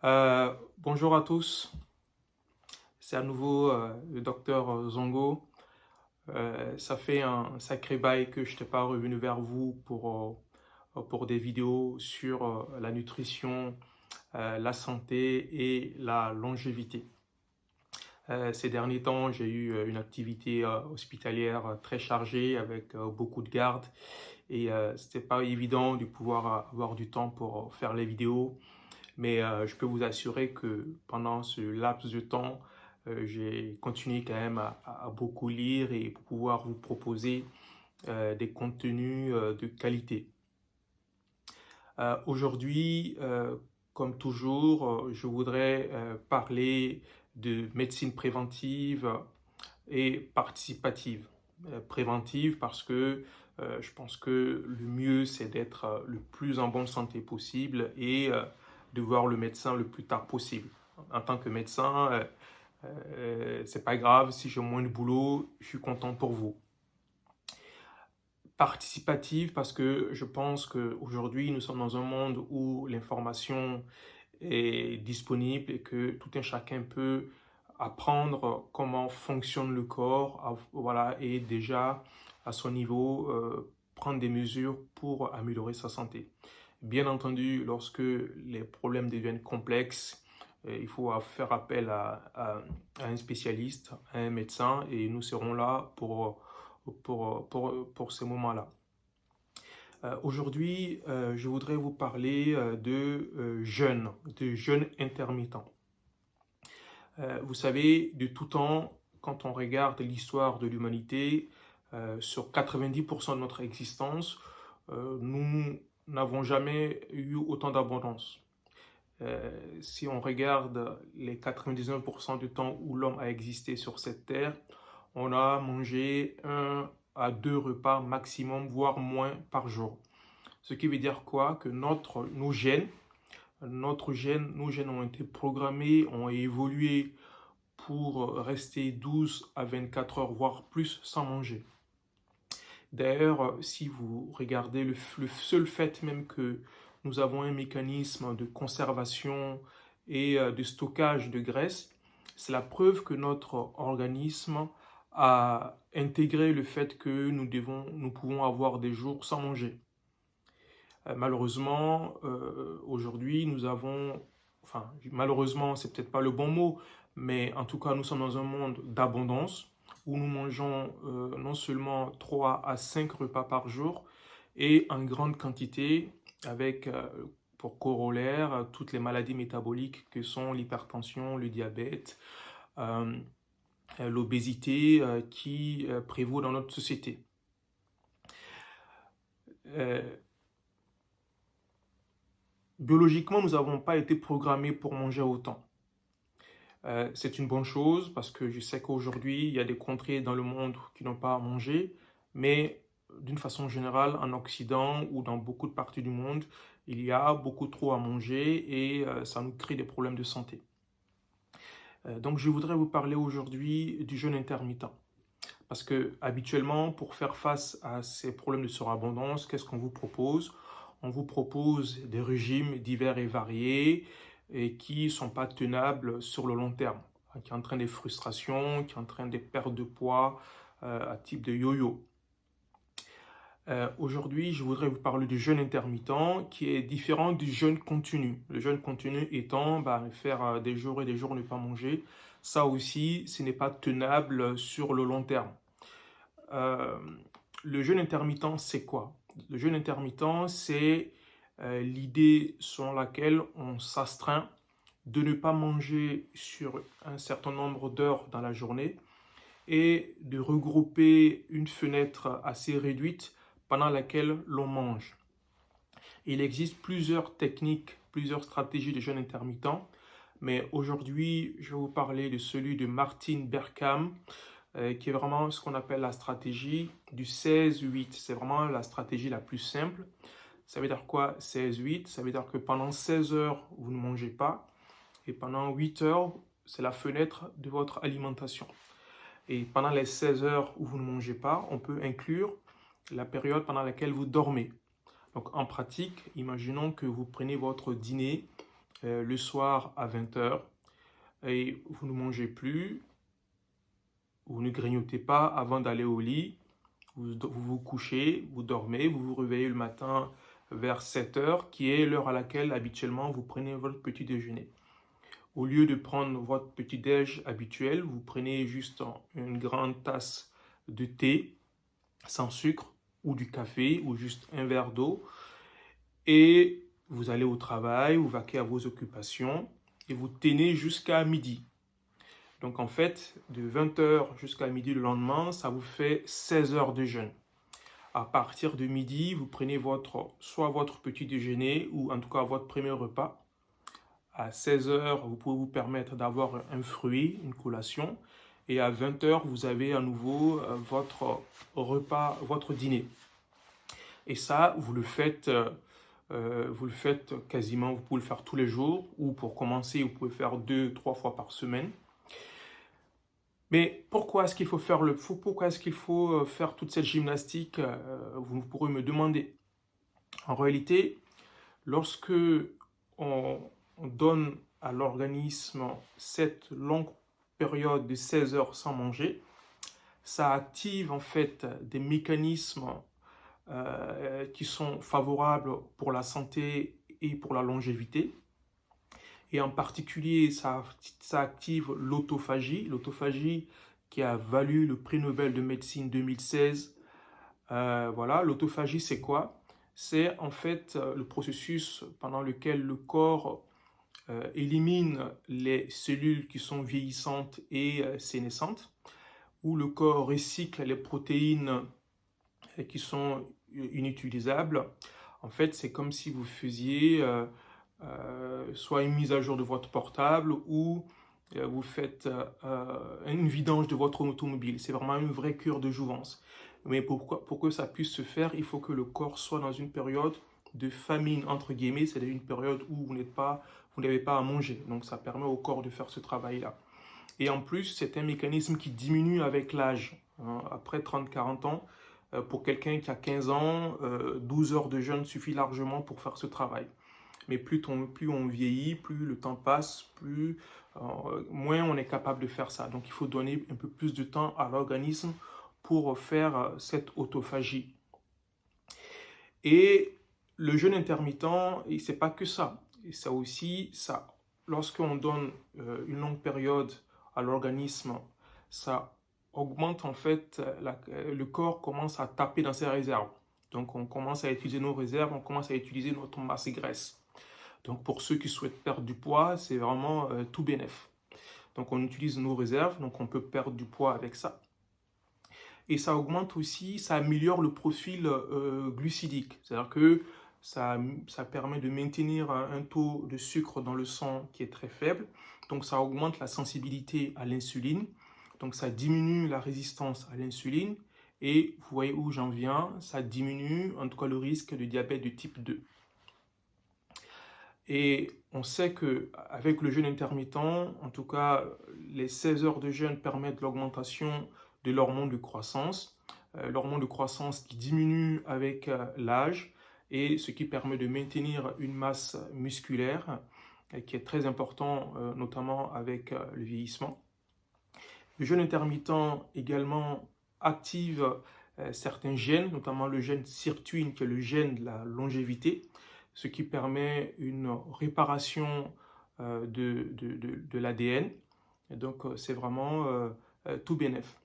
Bonjour à tous, c'est à nouveau le docteur Zongo. Ça fait un sacré bail que je n'étais pas revenu vers vous pour des vidéos sur la nutrition, la santé et la longévité. Ces derniers temps, j'ai eu une activité hospitalière très chargée avec beaucoup de garde et c'était pas évident de pouvoir avoir du temps pour faire les vidéos. Mais je peux vous assurer que pendant ce laps de temps, j'ai continué quand même à beaucoup lire et pour pouvoir vous proposer des contenus de qualité. Aujourd'hui, comme toujours, je voudrais parler de médecine préventive et participative. Préventive parce que je pense que le mieux, c'est d'être le plus en bonne santé possible et de voir le médecin le plus tard possible. En tant que médecin, c'est pas grave si j'ai moins de boulot, je suis content pour vous. Participative parce que je pense qu'aujourd'hui, nous sommes dans un monde où l'information est disponible et que tout un chacun peut apprendre comment fonctionne le corps, voilà, et déjà à son niveau prendre des mesures pour améliorer sa santé. Bien entendu, lorsque les problèmes deviennent complexes, il faut faire appel à un spécialiste, à un médecin, et nous serons là pour ces moments-là. Aujourd'hui, je voudrais vous parler de jeûne intermittent. Vous savez, de tout temps, quand on regarde l'histoire de l'humanité, sur 90% de notre existence, nous n'avons jamais eu autant d'abondance. Si on regarde les 99% du temps où l'homme a existé sur cette terre, on a mangé 1 à 2 repas maximum, voire moins par jour. Ce qui veut dire quoi? Que nos gènes ont été programmés, ont évolué pour rester 12 à 24 heures, voire plus, sans manger. D'ailleurs, si vous regardez le seul fait même que nous avons un mécanisme de conservation et de stockage de graisse, c'est la preuve que notre organisme a intégré le fait que nous pouvons avoir des jours sans manger. Malheureusement, aujourd'hui, malheureusement, c'est peut-être pas le bon mot, mais en tout cas, nous sommes dans un monde d'abondance où nous mangeons non seulement 3 à 5 repas par jour et en grande quantité avec pour corollaire toutes les maladies métaboliques que sont l'hypertension, le diabète, l'obésité qui prévaut dans notre société. Biologiquement, nous n'avons pas été programmés pour manger autant. C'est une bonne chose parce que je sais qu'aujourd'hui, il y a des contrées dans le monde qui n'ont pas à manger, mais d'une façon générale, en Occident ou dans beaucoup de parties du monde, il y a beaucoup trop à manger et ça nous crée des problèmes de santé. Donc, je voudrais vous parler aujourd'hui du jeûne intermittent. Parce que habituellement, pour faire face à ces problèmes de surabondance, qu'est-ce qu'on vous propose? On vous propose des régimes divers et variés et qui ne sont pas tenables sur le long terme, qui entraînent des frustrations, qui entraînent des pertes de poids à type de yo-yo. Aujourd'hui, je voudrais vous parler du jeûne intermittent qui est différent du jeûne continu. Le jeûne continu étant faire des jours et des jours ne pas manger. Ça aussi, ce n'est pas tenable sur le long terme. Le jeûne intermittent, c'est quoi? Le jeûne intermittent, c'est l'idée selon laquelle on s'astreint de ne pas manger sur un certain nombre d'heures dans la journée et de regrouper une fenêtre assez réduite pendant laquelle l'on mange. Il existe plusieurs techniques, plusieurs stratégies de jeûne intermittent, mais aujourd'hui, je vais vous parler de celui de Martin Berkham, qui est vraiment ce qu'on appelle la stratégie du 16-8. C'est vraiment la stratégie la plus simple. Ça veut dire quoi 16-8? Ça veut dire que pendant 16 heures, vous ne mangez pas, et pendant 8 heures, c'est la fenêtre de votre alimentation. Et pendant les 16 heures où vous ne mangez pas, on peut inclure la période pendant laquelle vous dormez. Donc en pratique, imaginons que vous prenez votre dîner le soir à 20 heures et vous ne mangez plus, vous ne grignotez pas avant d'aller au lit, vous vous couchez, vous dormez, vous vous réveillez le matin vers 7 heures, qui est l'heure à laquelle habituellement vous prenez votre petit déjeuner. Au lieu de prendre votre petit déj habituel, vous prenez juste une grande tasse de thé sans sucre ou du café ou juste un verre d'eau et vous allez au travail, vous vaquez à vos occupations et vous tenez jusqu'à midi. Donc en fait, de 20 heures jusqu'à midi le lendemain, ça vous fait 16 heures de jeûne. À partir de midi, vous prenez soit votre petit déjeuner ou en tout cas votre premier repas. À 16 heures, vous pouvez vous permettre d'avoir un fruit, une collation. Et à 20 heures, vous avez à nouveau votre repas, votre dîner. Et ça, vous le faites quasiment, vous pouvez le faire tous les jours. Ou pour commencer, vous pouvez faire 2-3 fois par semaine. Mais pourquoi est-ce qu'il faut faire toute cette gymnastique? Vous pourrez me demander. En réalité, lorsque on donne à l'organisme cette longue période de 16 heures sans manger, ça active en fait des mécanismes qui sont favorables pour la santé et pour la longévité. Et en particulier, ça active l'autophagie. L'autophagie qui a valu le prix Nobel de médecine 2016. Voilà, l'autophagie, c'est quoi? C'est en fait le processus pendant lequel le corps élimine les cellules qui sont vieillissantes et sénescentes, où le corps recycle les protéines qui sont inutilisables. En fait, c'est comme si vous faisiez soit une mise à jour de votre portable ou vous faites une vidange de votre automobile. C'est vraiment une vraie cure de jouvence. Mais pour que ça puisse se faire, il faut que le corps soit dans une période de famine, entre guillemets, c'est-à-dire une période où vous n'avez pas à manger. Donc ça permet au corps de faire ce travail-là. Et en plus, c'est un mécanisme qui diminue avec l'âge. Après 30-40 ans, pour quelqu'un qui a 15 ans, 12 heures de jeûne suffit largement pour faire ce travail. Mais plus on vieillit, plus le temps passe, moins on est capable de faire ça. Donc il faut donner un peu plus de temps à l'organisme pour faire cette autophagie. Et le jeûne intermittent, c'est pas que ça. Et ça aussi, lorsqu'on donne une longue période à l'organisme, ça augmente en fait, le corps commence à taper dans ses réserves. Donc on commence à utiliser nos réserves, on commence à utiliser notre masse graisse. Donc pour ceux qui souhaitent perdre du poids, c'est vraiment tout bénef. Donc on utilise nos réserves, donc on peut perdre du poids avec ça. Et ça augmente aussi, ça améliore le profil glucidique. C'est-à-dire que ça permet de maintenir un taux de sucre dans le sang qui est très faible. Donc ça augmente la sensibilité à l'insuline. Donc ça diminue la résistance à l'insuline. Et vous voyez où j'en viens, ça diminue en tout cas le risque de diabète de type 2. Et on sait qu'avec le jeûne intermittent, en tout cas, les 16 heures de jeûne permettent l'augmentation de l'hormone de croissance. L'hormone de croissance qui diminue avec l'âge et ce qui permet de maintenir une masse musculaire qui est très important, notamment avec le vieillissement. Le jeûne intermittent également active certains gènes, notamment le gène sirtuine qui est le gène de la longévité, ce qui permet une réparation de l'ADN. Et donc, c'est vraiment tout bénef.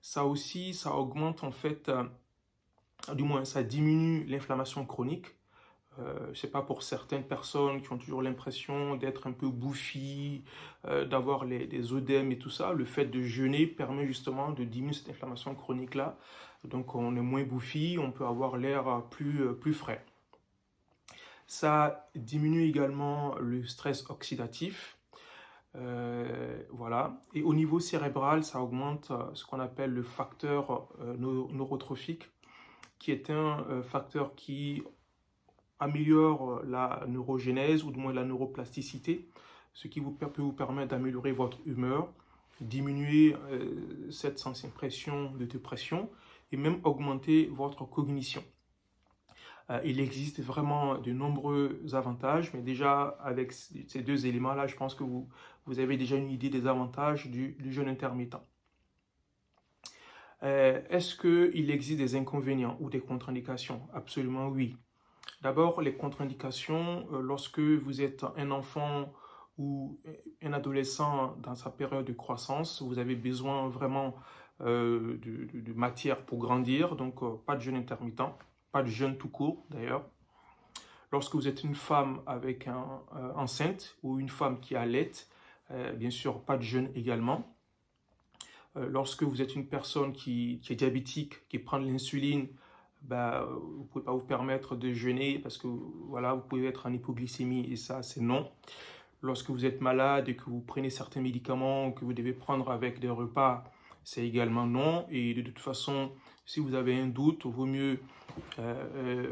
Ça aussi, ça augmente en fait, du moins, ça diminue l'inflammation chronique. Je ne sais pas, pour certaines personnes qui ont toujours l'impression d'être un peu bouffi, d'avoir des œdèmes et tout ça, le fait de jeûner permet justement de diminuer cette inflammation chronique-là. Donc, on est moins bouffi, on peut avoir l'air plus frais. Ça diminue également le stress oxydatif. Voilà. Et au niveau cérébral, ça augmente ce qu'on appelle le facteur neurotrophique, qui est un facteur qui améliore la neurogénèse ou du moins la neuroplasticité, ce qui peut vous permettre d'améliorer votre humeur, diminuer cette impression de dépression et même augmenter votre cognition. Il existe vraiment de nombreux avantages, mais déjà avec ces deux éléments-là, je pense que vous avez déjà une idée des avantages du jeûne intermittent. Est-ce qu'il existe des inconvénients ou des contre-indications? Absolument oui. D'abord, les contre-indications, lorsque vous êtes un enfant ou un adolescent dans sa période de croissance, vous avez besoin vraiment de matière pour grandir, donc pas de jeûne intermittent, pas de jeûne tout court d'ailleurs. Lorsque vous êtes une femme avec enceinte ou une femme qui allait, bien sûr, pas de jeûne également. Lorsque vous êtes une personne qui est diabétique, qui prend de l'insuline, bah, vous ne pouvez pas vous permettre de jeûner parce que voilà, vous pouvez être en hypoglycémie et ça, c'est non. Lorsque vous êtes malade et que vous prenez certains médicaments que vous devez prendre avec des repas, c'est également non. Et de toute façon, si vous avez un doute, il vaut mieux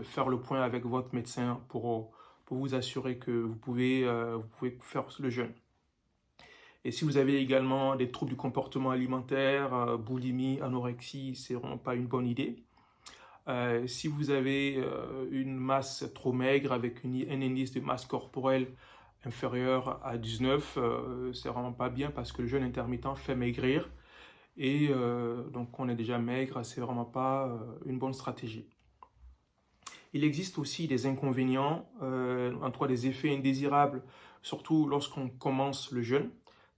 faire le point avec votre médecin pour vous assurer que vous pouvez faire le jeûne. Et si vous avez également des troubles du comportement alimentaire, boulimie, anorexie, c'est vraiment pas une bonne idée. Si vous avez une masse trop maigre avec un indice de masse corporelle inférieur à 19, c'est vraiment pas bien parce que le jeûne intermittent fait maigrir. Et donc on est déjà maigre, c'est vraiment pas une bonne stratégie. Il existe aussi des inconvénients, en tout cas des effets indésirables, surtout lorsqu'on commence le jeûne.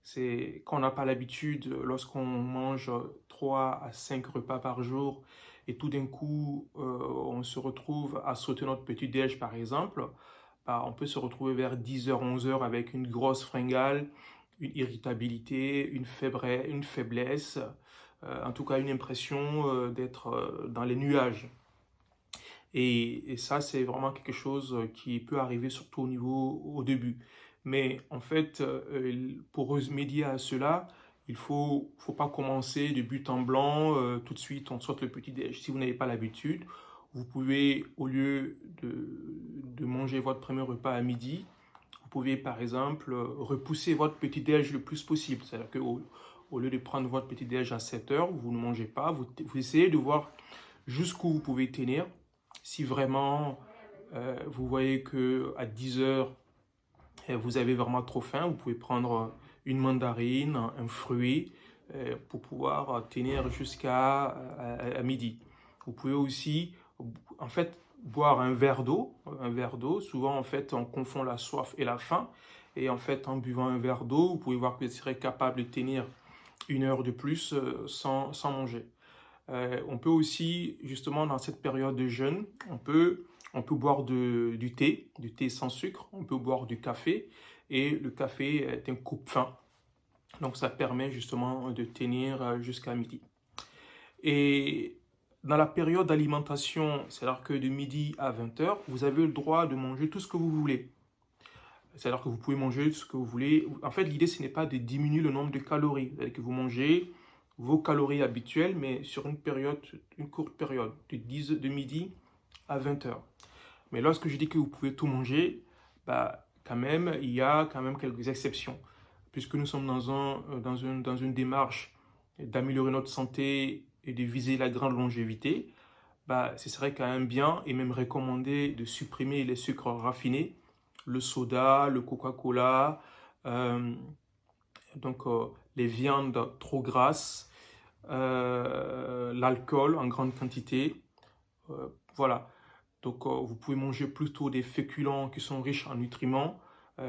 C'est qu'on n'a pas l'habitude, lorsqu'on mange 3 à 5 repas par jour et tout d'un coup, on se retrouve à sauter notre petit-déj par exemple, bah, on peut se retrouver vers 10h, 11h avec une grosse fringale, une irritabilité, une faiblesse, en tout cas une impression d'être dans les nuages. Et ça, c'est vraiment quelque chose qui peut arriver surtout au début. Mais en fait, pour remédier à cela, il faut pas commencer de but en blanc, tout de suite, on saute le petit-déj. Si vous n'avez pas l'habitude, vous pouvez, au lieu de manger votre premier repas à midi, vous pouvez par exemple repousser votre petit-déj le plus possible. C'est-à-dire qu'au lieu de prendre votre petit-déj à 7 heures, vous ne mangez pas, vous essayez de voir jusqu'où vous pouvez tenir. Si vraiment vous voyez qu'à 10 heures, vous avez vraiment trop faim, vous pouvez prendre une mandarine, un fruit, pour pouvoir tenir jusqu'à à midi. Vous pouvez aussi, en fait, boire un verre d'eau. Un verre d'eau, souvent, en fait, on confond la soif et la faim. Et en fait, en buvant un verre d'eau, vous pouvez voir que vous serez capable de tenir 1 heure de plus sans manger. On peut aussi, justement, dans cette période de jeûne, on peut boire du thé sans sucre, on peut boire du café, et le café est un coupe-faim. Donc, ça permet justement de tenir jusqu'à midi. Et dans la période d'alimentation, c'est-à-dire que de midi à 20h, vous avez le droit de manger tout ce que vous voulez. C'est-à-dire que vous pouvez manger tout ce que vous voulez. En fait, l'idée, ce n'est pas de diminuer le nombre de calories. C'est-à-dire que vous mangez vos calories habituelles, mais sur une courte période, de midi à 20h. Mais lorsque je dis que vous pouvez tout manger, bah, quand même, il y a quand même quelques exceptions. Puisque nous sommes dans une démarche d'améliorer notre santé et de viser la grande longévité, bah, ce serait quand même bien et même recommandé de supprimer les sucres raffinés, le soda, le Coca-Cola, les viandes trop grasses, l'alcool en grande quantité. Voilà. Donc, vous pouvez manger plutôt des féculents qui sont riches en nutriments,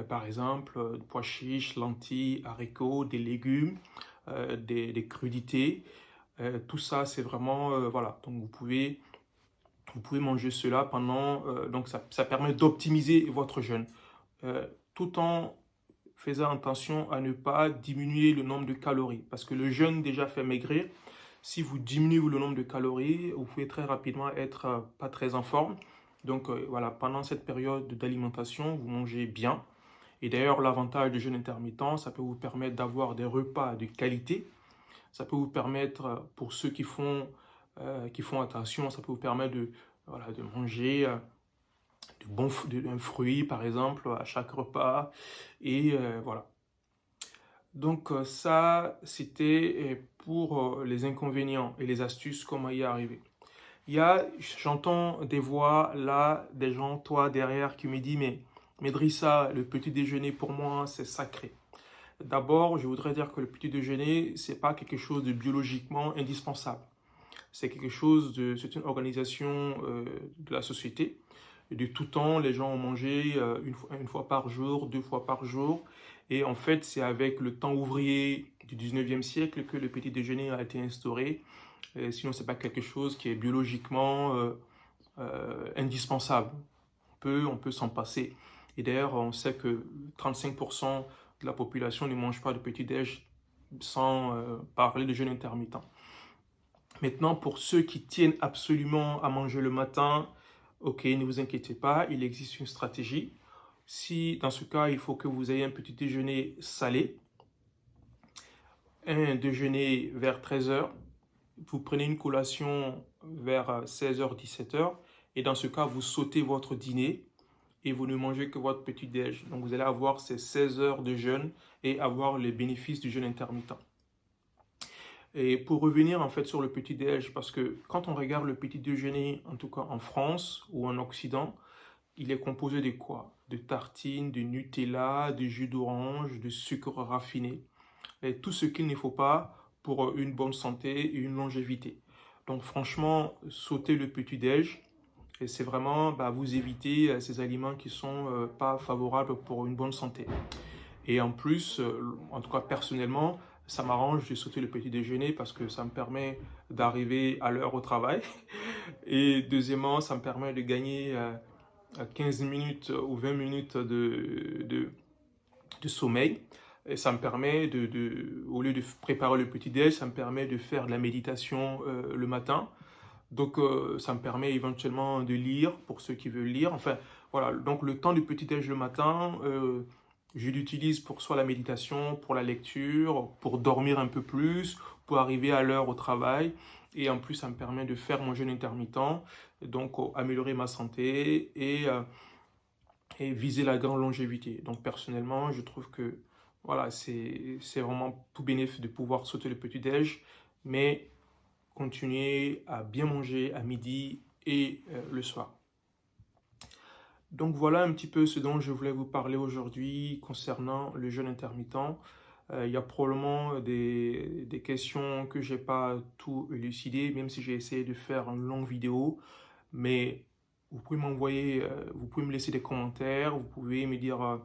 par exemple, pois chiches, lentilles, haricots, des légumes, des crudités. Tout ça, c'est vraiment, voilà. Donc, vous pouvez manger cela pendant, donc ça permet d'optimiser votre jeûne, tout en faisant attention à ne pas diminuer le nombre de calories, parce que le jeûne déjà fait maigrir. Si vous diminuez le nombre de calories, vous pouvez très rapidement être pas très en forme. Donc voilà, pendant cette période d'alimentation, vous mangez bien. Et d'ailleurs, l'avantage du jeûne intermittent, ça peut vous permettre d'avoir des repas de qualité. Ça peut vous permettre, pour ceux qui font attention, ça peut vous permettre de manger un fruit, par exemple, à chaque repas. Et voilà. Donc ça, c'était pour les inconvénients et les astuces, comment y arriver. J'entends des voix là, des gens, toi derrière, qui me disent, mais Drissa, le petit déjeuner pour moi, c'est sacré. D'abord, je voudrais dire que le petit déjeuner, c'est pas quelque chose de biologiquement indispensable. C'est une organisation de la société. De tout temps, les gens ont mangé une fois par jour, 2 fois par jour. Et en fait, c'est avec le temps ouvrier du 19e siècle que le petit déjeuner a été instauré. Sinon, ce n'est pas quelque chose qui est biologiquement indispensable. On peut s'en passer. Et d'ailleurs, on sait que 35% de la population ne mange pas de petit-déj sans parler de jeûne intermittent. Maintenant, pour ceux qui tiennent absolument à manger le matin, ok, ne vous inquiétez pas, il existe une stratégie. Si dans ce cas, il faut que vous ayez un petit déjeuner salé, un déjeuner vers 13h, vous prenez une collation vers 16h, 17h, et dans ce cas, vous sautez votre dîner et vous ne mangez que votre petit déj. Donc vous allez avoir ces 16 heures de jeûne et avoir les bénéfices du jeûne intermittent. Et pour revenir en fait sur le petit déj, parce que quand on regarde le petit déjeuner, en tout cas en France ou en Occident, il est composé de quoi? De tartines, de Nutella, de jus d'orange, de sucre raffiné. Et tout ce qu'il ne faut pas pour une bonne santé et une longévité. Donc franchement, sauter le petit déj, c'est vraiment vous éviter ces aliments qui sont pas favorables pour une bonne santé. Et en plus, en tout cas personnellement, ça m'arrange de sauter le petit déjeuner parce que ça me permet d'arriver à l'heure au travail. Et deuxièmement, ça me permet de gagner 15 minutes ou 20 minutes de sommeil. Et ça me permet au lieu de préparer le petit déj, ça me permet de faire de la méditation le matin. Donc, ça me permet éventuellement de lire pour ceux qui veulent lire. Enfin, voilà. Donc, le temps du petit-déj le matin, je l'utilise pour soit la méditation, pour la lecture, pour dormir un peu plus, pour arriver à l'heure au travail. Et en plus, ça me permet de faire mon jeûne intermittent, donc améliorer ma santé et viser la grande longévité. Donc, personnellement, je trouve que voilà, c'est vraiment tout bénéfice de pouvoir sauter le petit-déj, mais continuer à bien manger à midi et le soir. Donc voilà un petit peu ce dont je voulais vous parler aujourd'hui concernant le jeûne intermittent. Il y a probablement des questions que je n'ai pas tout élucidé, même si j'ai essayé de faire une longue vidéo. Mais vous pouvez m'envoyer, vous pouvez me laisser des commentaires, vous pouvez me dire,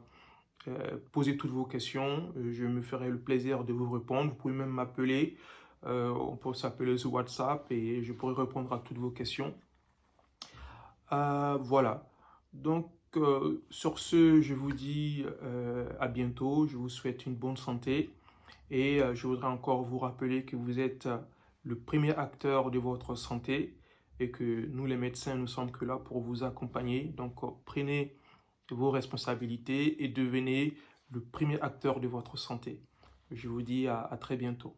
poser toutes vos questions. Je me ferai le plaisir de vous répondre. Vous pouvez même m'appeler. On peut s'appeler sur WhatsApp et je pourrai répondre à toutes vos questions. Voilà. Donc, sur ce, je vous dis à bientôt. Je vous souhaite une bonne santé. Et je voudrais encore vous rappeler que vous êtes le premier acteur de votre santé et que nous, les médecins, nous sommes que là pour vous accompagner. Donc, prenez vos responsabilités et devenez le premier acteur de votre santé. Je vous dis à très bientôt.